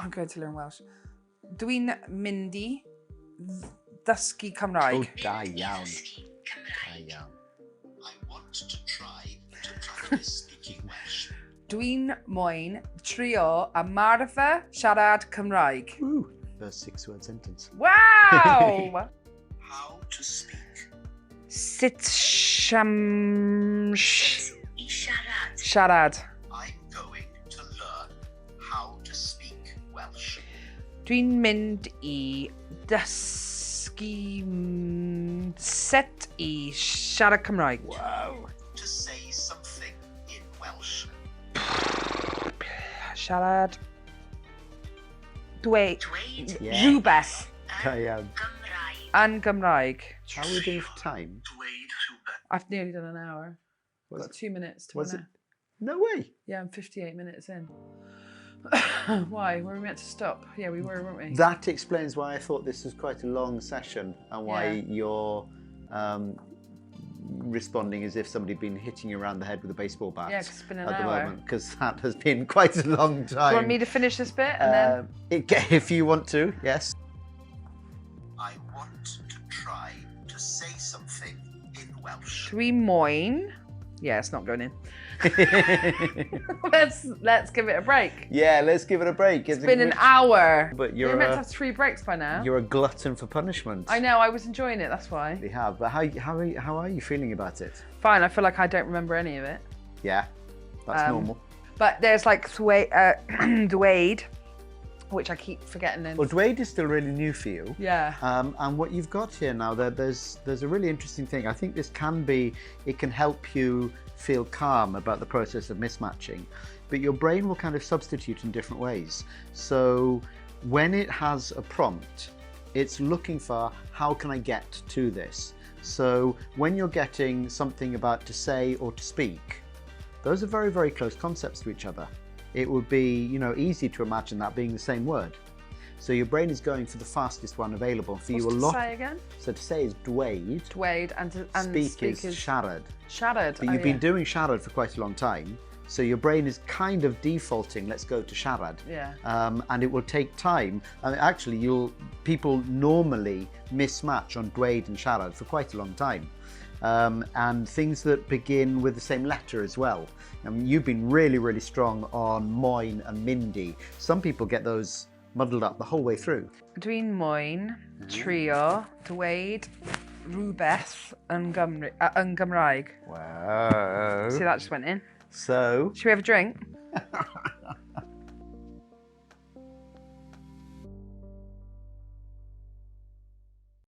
I'm going to learn Welsh. Dwi'n mynd I dysgu Cymraeg. Oh, da iawn. Da iawn. I want to try to practice speaking Welsh. Dwi'n moyn trio ymarfer siarad Cymraeg. Ooh, first 6-word sentence. Wow! How to speak. Sut siarad. I'm going to learn how to speak Welsh. Dwi'n mynd I dysgu sut I siarad Cymraeg. Wow. To say something in Welsh. Siarad. Dweud. Yeah. Rhywbeth. Da iawn. Yn Gymraeg. How are we doing for time? Dweud rhywbeth. I've nearly done an hour. Was Got 2 minutes to Was an it? hour. No way. Yeah, I'm 58 minutes in. Why? Were we meant to stop? Yeah, we were, weren't we? That explains why I thought this was quite a long session and why you're responding as if somebody had been hitting you around the head with a baseball bat. Yeah, 'cause it's been an at the hour. moment, because that has been quite a long time. Do you want me to finish this bit and then? If you want to, yes. I want to try to say something in Welsh. Dwi'n moyn. Yeah, it's not going in. Let's give it a break. Yeah, let's give it a break. It's been an hour. But We're meant to have 3 breaks by now. You're a glutton for punishment. I know, I was enjoying it, that's why. We have, but how are you feeling about it? Fine, I feel like I don't remember any of it. Yeah, that's normal. But there's like dweud, which I keep forgetting. Well, dweud is still really new for you. Yeah. And what you've got here now, there's a really interesting thing. I think this it can help you feel calm about the process of mismatching, but your brain will kind of substitute in different ways. So when it has a prompt, it's looking for how can I get to this? So when you're getting something about to say or to speak, those are very, very close concepts to each other. It would be, easy to imagine that being the same word. So your brain is going for the fastest one available. For What's you a to lot. say again? So to say is dweud. Dweud and Speak is siarad. Siarad. But you've been doing siarad for quite a long time. So your brain is kind of defaulting, let's go to siarad. Yeah. And it will take time. And actually, people normally mismatch on dweud and siarad for quite a long time. And things that begin with the same letter as well. You've been really, really strong on moyn and myndy. Some people get those muddled up the whole way through. Dwi'n moyn trio dweud rhywbeth yn Gymraeg. Wow. See, that just went in. So. Should we have a drink?